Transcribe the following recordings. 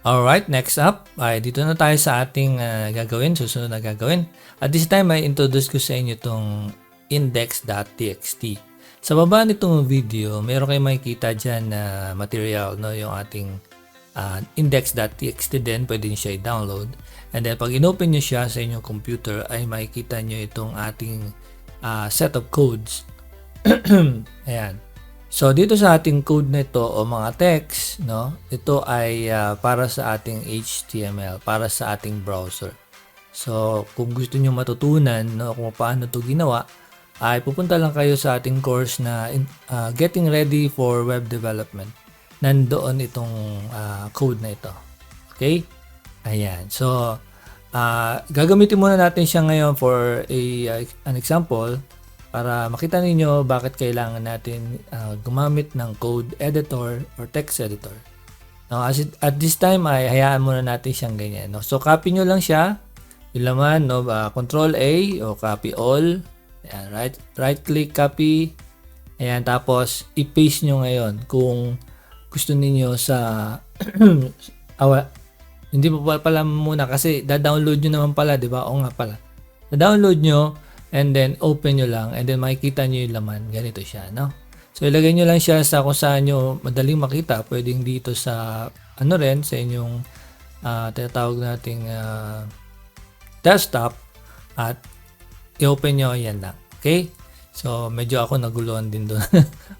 Alright, next up ay dito na tayo sa ating susunod na gagawin. At this time ay introduce ko sa inyo itong index.txt. Sa baba nitong video, meron kayong makikita dyan na material, no? Yung ating index.txt din, pwede nyo siya i-download. And then pag inopen nyo siya sa inyong computer ay makikita nyo itong ating set of codes. Ayan. So dito sa ating code na ito o mga text, no, ito ay para sa ating HTML, para sa ating browser. So kung gusto niyo matutunan, no, kung paano ito ginawa, ay pupunta lang kayo sa ating course na Getting Ready for Web Development. Nandoon itong code na ito. Okay? Ayan. So gagamitin muna natin siya ngayon for an example, para makita ninyo bakit kailangan natin gumamit ng code editor or text editor. Now, at this time ay hayaan muna natin siyang ganyan. No? So copy nyo lang siya, yung laman, no? Control A o copy all. Ayan, right click copy. Ayan, tapos i-paste nyo ngayon kung gusto niyo sa hindi pa pala muna kasi da-download nyo naman pala, di ba? O nga pala. Da-download nyo and then open nyo lang and then makikita nyo yung laman. Ganito siya, no? So ilagay nyo lang siya sa kung saan nyo madaling makita. Pwedeng dito sa ano rin, sa inyong tinatawag nating desktop, at i-open nyo yan lang. Okay? So medyo ako naguluhan din doon.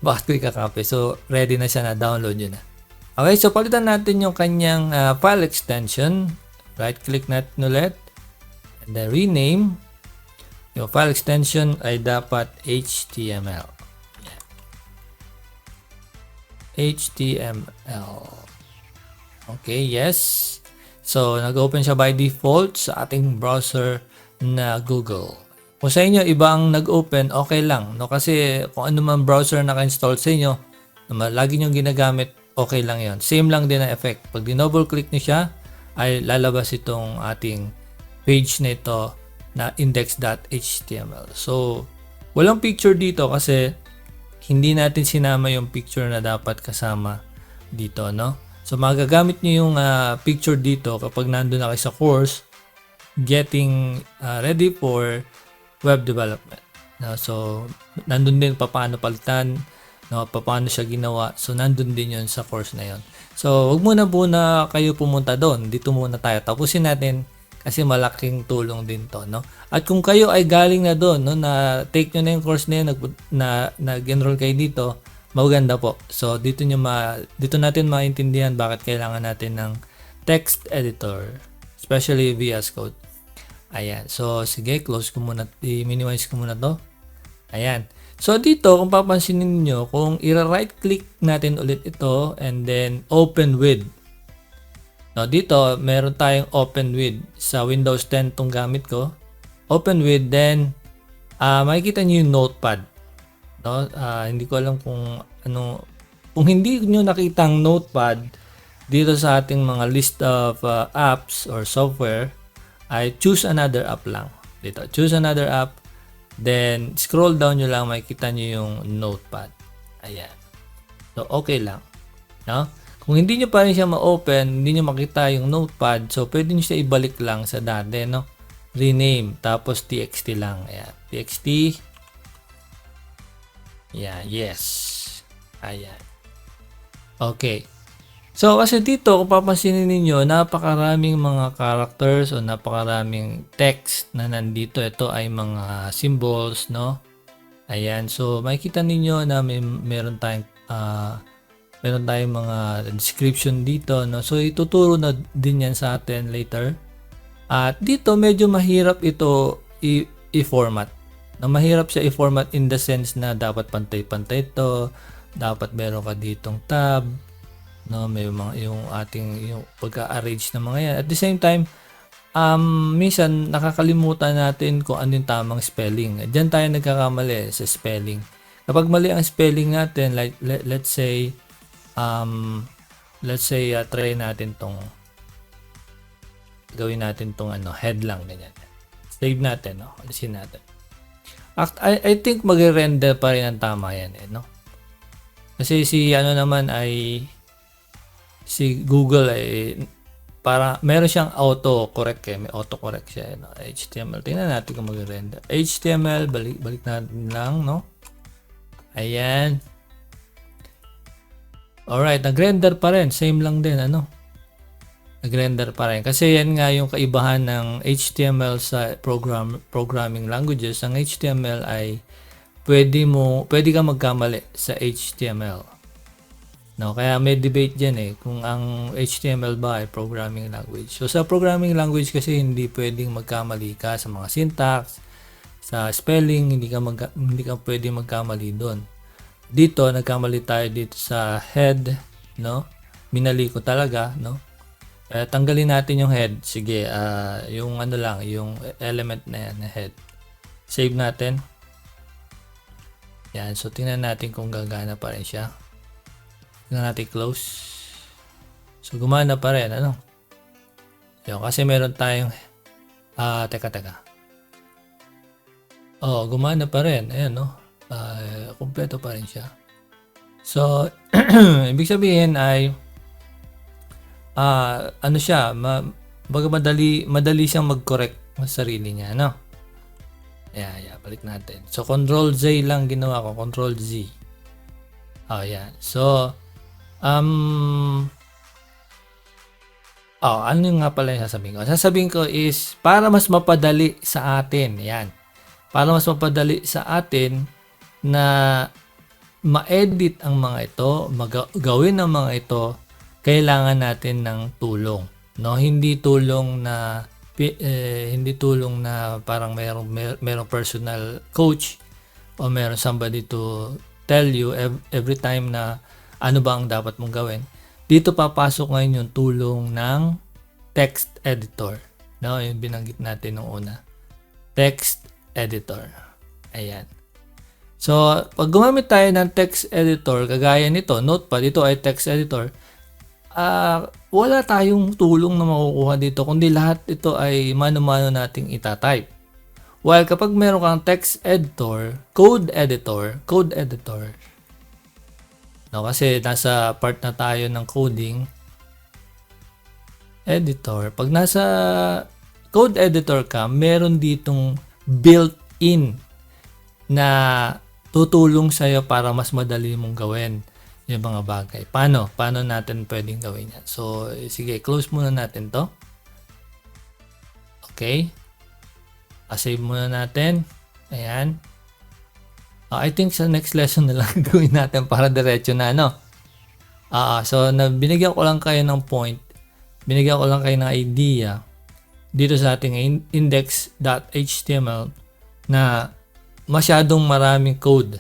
Bakit ko ikakopy? So ready na siya na, download nyo na. Okay, so palitan natin yung kanyang file extension. Right click natin ulit and then rename. Yung file extension ay dapat HTML. HTML. Okay, yes. So, nag-open siya by default sa ating browser na Google. Kung sa inyo, iba ang nag-open, okay lang. No? Kasi kung ano man browser naka-install sa inyo, lagi nyo ginagamit, okay lang yon. Same lang din ang effect. Pag di-double click nyo siya, ay lalabas itong ating page na ito na index.html. So, walang picture dito kasi hindi natin sinama yung picture na dapat kasama dito, no? So, magagamit nyo yung picture dito kapag nandun na kayo sa course Getting Ready for Web Development. No? So, nandun din paano palitan, no? Paano siya ginawa. So, nandun din yun sa course na yun. So, wag muna kayo pumunta doon. Dito muna tayo. Tapusin natin kasi malaking tulong din to, no? At kung kayo ay galing na doon, no, na take nyo na yung course na yun, nag-enroll kayo dito, maganda po. So dito natin maintindihan bakit kailangan natin ng text editor, especially VS Code. Ayan. So sige, close ko muna, i-minimize ko muna to. Ayan. So dito, kung papansinin niyo, kung i-right click natin ulit ito and then open with. No, dito, meron tayong open with. Sa Windows 10 itong gamit ko. Open with, then, makikita nyo yung notepad. No? Hindi ko alam kung ano. Kung hindi nyo nakita ang notepad, dito sa ating mga list of apps or software, ay choose another app lang. Dito, choose another app. Then, scroll down nyo lang, makikita nyo yung notepad. Ayan. So, okay lang. No? Kung hindi nyo pa rin siya ma-open, hindi nyo makita yung notepad, so pwede nyo siya ibalik lang sa dati, no? Rename, tapos txt lang. Ayan, txt. Ayan, yes. Ayan. Okay. So, kasi dito, kung papansinin ninyo, napakaraming mga characters o napakaraming text na nandito. Ito ay mga symbols, no? Ayan, so makikita ninyo na meron tayong mga description dito, no? So ituturo na din yan sa atin later. At dito medyo mahirap ito i-format. Mahirap siya i-format in the sense na dapat pantay-pantay ito, dapat meron ka ditong tab, no? May mga yung pagka-arrange ng mga yan. At the same time, minsan nakakalimutan natin kung ano yung tamang spelling. Diyan tayo nagkakamali sa spelling. Kapag mali ang spelling natin, like let's say try natin gawin natin tong head lang, ganyan. Save natin, no? Alisin natin. I think magre-render pa rin ang tama yan, no? Kasi si Google ay para meron siyang auto-correct may auto-correct siya, no? HTML. Tingnan natin kung mag-render. HTML, balik natin lang, no? Ayan. Alright, nag-render pa rin. Same lang din, ano? Nag-render pa rin. Kasi yan nga yung kaibahan ng HTML sa programming languages. Ang HTML ay pwede ka magkamali sa HTML. No, kaya may debate diyan kung ang HTML ba ay programming language. So sa programming language kasi hindi pwedeng magkamali ka sa mga syntax, sa spelling, hindi ka pwedeng magkamali doon. Dito nagkamali tayo dito sa head, no? Minali ko talaga, no? Tanggalin natin yung head. Sige, yung ano lang, yung element na yan, na head. Save natin. Yan, so tingnan natin kung gagana pa rin siya. Tingnan natin close. So gumana pa rin, ano? Yan, kasi meron tayong teka. Oh, gumana pa rin. Ayan, no? Kumpleto pa rin siya. So, ibig sabihin ay ano siya, madali siyang mag-correct sa sarili niya, no? Yeah, balik natin. So, Control Z lang ginawa ko, Control Z. Oh, yeah. So, ano yung nga pala yung sasabihin ko? Sasabihin ko is, para mas mapadali sa atin, yan. Para mas mapadali sa atin na ma-edit ang mga ito, gawin ang mga ito, kailangan natin ng tulong, no? Hindi tulong na parang merong personal coach o merong somebody to tell you every time na ano ba ang dapat mong gawin. Dito papasok ngayon yung tulong ng text editor, no? Yung binanggit natin nung una, text editor. Ayan. So, pag gumamit tayo ng text editor, kagaya nito, Notepad, ito ay text editor, wala tayong tulong na makukuha dito, kundi lahat ito ay mano-mano nating itatype. While kapag meron kang text editor, code editor, no, kasi nasa part na tayo ng coding editor, pag nasa code editor ka, meron ditong built-in na tutulong sa'yo para mas madali mong gawin yung mga bagay. Paano natin pwedeng gawin yan? So, sige, close muna natin to. Okay. Save muna natin. Ayan. I think sa next lesson na lang gawin natin para diretso na, no? So, binigyan ko lang kayo ng point. Binigyan ko lang kayo ng idea dito sa ating index.html na masyadong maraming code,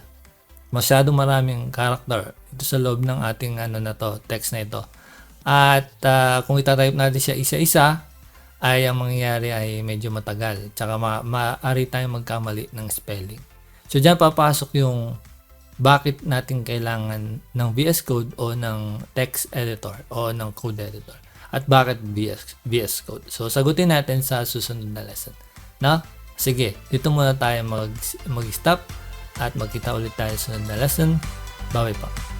masyadong maraming character ito sa loob ng ating text na ito. At kung itatype natin siya isa-isa, ay ang mangyayari ay medyo matagal. Tsaka maaari tayong magkamali ng spelling. So diyan papasok yung bakit natin kailangan ng VS Code o ng text editor o ng code editor. At bakit VS Code. So sagutin natin sa susunod na lesson. No? Sige, dito muna tayo mag-stop at magkita ulit tayo sa sunod na lesson. Bye-bye pa.